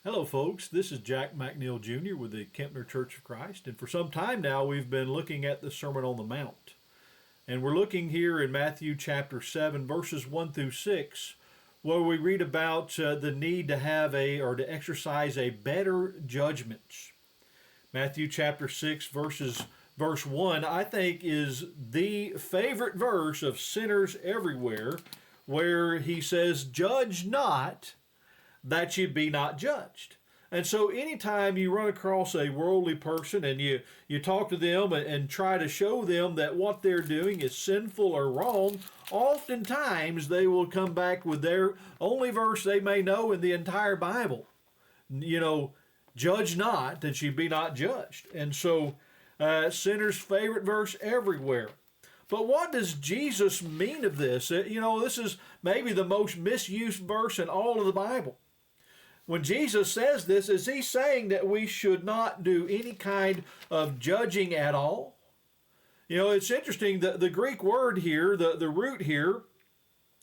Hello, folks. This is Jack McNiel Jr. with the Kempner Church of Christ. And for some time now, we've been looking at the Sermon on the Mount. And we're looking here in Matthew chapter 7, verses 1 through 6, where we read about the need to have to exercise a better judgment. Matthew chapter 6, verse 1, I think is the favorite verse of sinners everywhere, where he says, "Judge not, that you be not judged." And so anytime you run across a worldly person and you talk to them and try to show them that what they're doing is sinful or wrong, oftentimes they will come back with their only verse they may know in the entire Bible. Judge not, that you be not judged. And so sinners' favorite verse everywhere. But what does Jesus mean of this? This is maybe the most misused verse in all of the Bible. When Jesus says this, is he saying that we should not do any kind of judging at all? It's interesting that the Greek word here, the root here,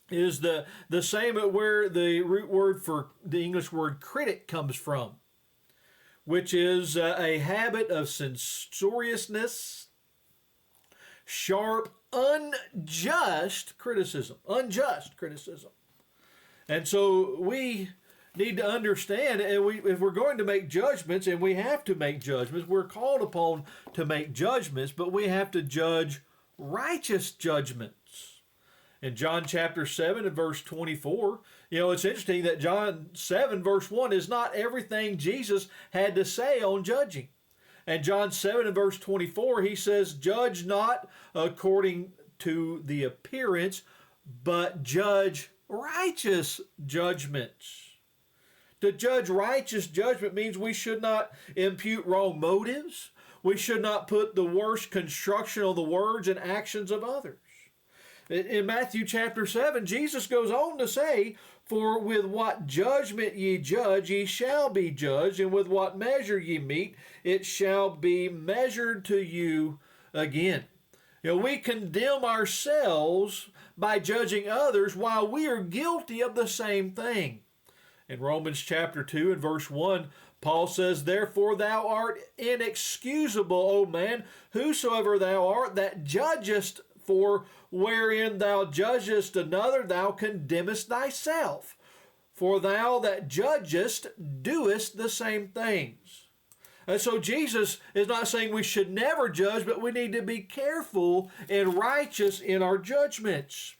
is the same where the root word for the English word critic comes from, which is a habit of censoriousness, sharp, unjust criticism. And so we need to understand, and if we're going to make judgments, and we have to make judgments, we're called upon to make judgments, but we have to judge righteous judgments. In John chapter 7 and verse 24, it's interesting that John 7 verse 1 is not everything Jesus had to say on judging. And John 7 and verse 24, he says, "Judge not according to the appearance, but judge righteous judgments." To judge righteous judgment means we should not impute wrong motives. We should not put the worst construction on the words and actions of others. In Matthew chapter 7, Jesus goes on to say, "For with what judgment ye judge, ye shall be judged, and with what measure ye mete, it shall be measured to you again." We condemn ourselves by judging others while we are guilty of the same thing. In Romans chapter 2 and verse 1, Paul says, "Therefore thou art inexcusable, O man, whosoever thou art that judgest, for wherein thou judgest another, thou condemnest thyself. For thou that judgest doest the same things." And so Jesus is not saying we should never judge, but we need to be careful and righteous in our judgments.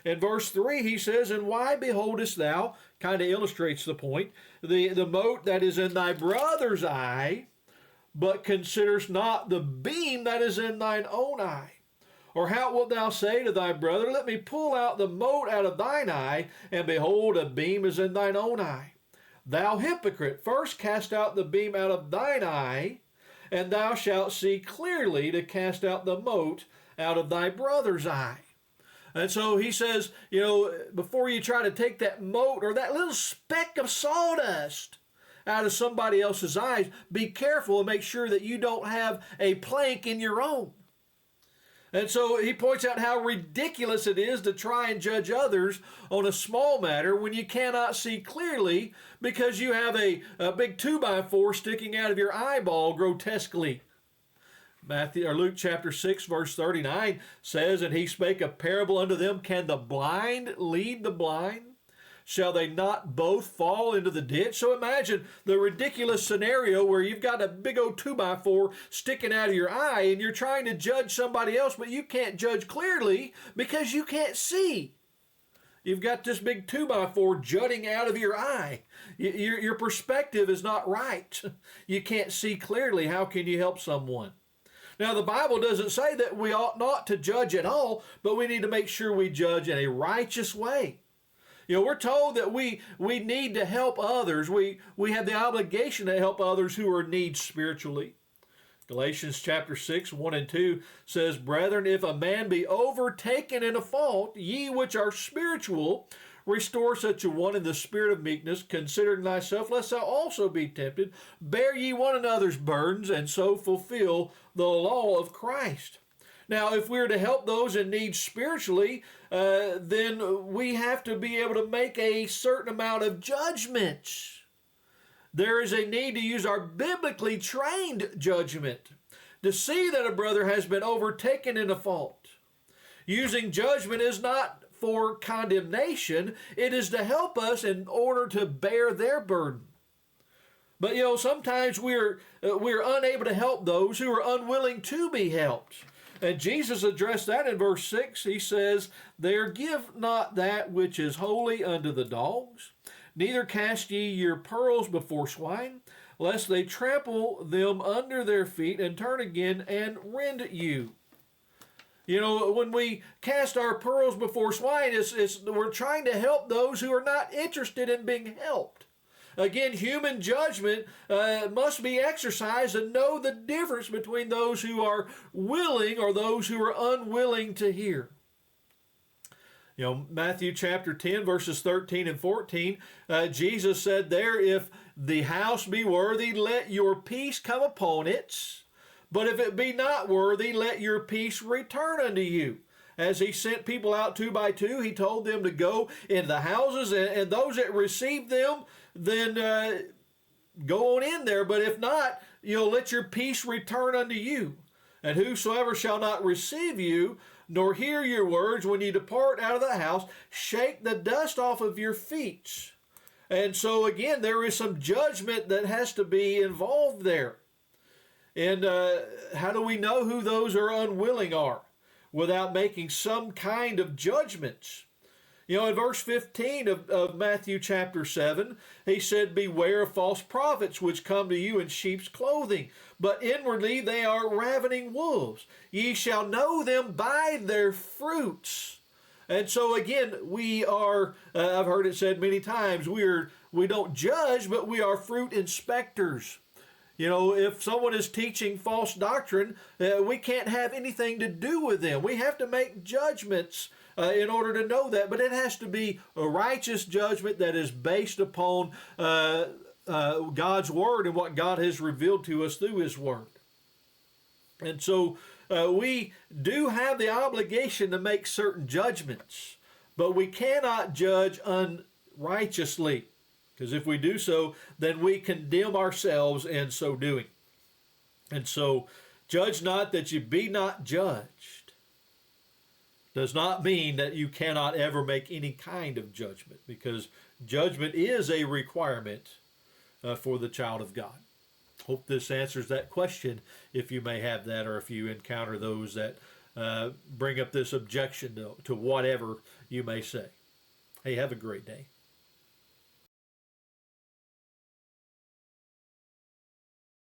In verse 3, he says, "And why beholdest thou," kind of illustrates the point, "the mote that is in thy brother's eye, but considerest not the beam that is in thine own eye? Or how wilt thou say to thy brother, Let me pull out the mote out of thine eye, and behold, a beam is in thine own eye? Thou hypocrite, first cast out the beam out of thine eye, and thou shalt see clearly to cast out the mote out of thy brother's eye." And so he says, before you try to take that mote or that little speck of sawdust out of somebody else's eyes, be careful and make sure that you don't have a plank in your own. And so he points out how ridiculous it is to try and judge others on a small matter when you cannot see clearly because you have a big 2x4 sticking out of your eyeball grotesquely. Luke chapter 6 verse 39 says, "And he spake a parable unto them, Can the blind lead the blind? Shall they not both fall into the ditch?" So imagine the ridiculous scenario where you've got a big old 2x4 sticking out of your eye and you're trying to judge somebody else, but you can't judge clearly because you can't see. You've got this big 2x4 jutting out of your eye. Your perspective is not right. You can't see clearly. How can you help someone? Now, the Bible doesn't say that we ought not to judge at all, but we need to make sure we judge in a righteous way. We're told that we need to help others. We have the obligation to help others who are in need spiritually. Galatians chapter 6, 1 and 2 says, "Brethren, if a man be overtaken in a fault, ye which are spiritual, restore such a one in the spirit of meekness, considering thyself, lest thou also be tempted. Bear ye one another's burdens, and so fulfill the law of Christ." Now, if we're to help those in need spiritually, then we have to be able to make a certain amount of judgments. there is a need to use our biblically trained judgment to see that a brother has been overtaken in a fault. Using judgment is not for condemnation. It is to help us in order to bear their burden. But sometimes we're unable to help those who are unwilling to be helped. And Jesus addressed that in verse 6. He says, "There give not that which is holy unto the dogs, neither cast ye your pearls before swine, lest they trample them under their feet and turn again and rend you." When we cast our pearls before swine, we're trying to help those who are not interested in being helped. Again, human judgment must be exercised and know the difference between those who are willing or those who are unwilling to hear. Matthew chapter 10, verses 13 and 14, Jesus said there, "If the house be worthy, let your peace come upon it. But if it be not worthy, let your peace return unto you." As he sent people out 2 by 2, he told them to go into the houses, and those that received them, then go on in there. But if not, let your peace return unto you. And whosoever shall not receive you, nor hear your words when you depart out of the house, shake the dust off of your feet. And so again, there is some judgment that has to be involved there. And how do we know who those are unwilling are without making some kind of judgments? In verse 15 of Matthew chapter 7, he said, "Beware of false prophets which come to you in sheep's clothing, but inwardly they are ravening wolves. Ye shall know them by their fruits." And so again, we are, I've heard it said many times, we don't judge, but we are fruit inspectors. If someone is teaching false doctrine, we can't have anything to do with them. We have to make judgments in order to know that, but it has to be a righteous judgment that is based upon God's Word and what God has revealed to us through His Word. And so we do have the obligation to make certain judgments, but we cannot judge unrighteously, because if we do so, then we condemn ourselves in so doing. And so, "Judge not that you be not judged" does not mean that you cannot ever make any kind of judgment, because judgment is a requirement for the child of God. Hope this answers that question, if you may have that, or if you encounter those that bring up this objection to whatever you may say. Hey, have a great day.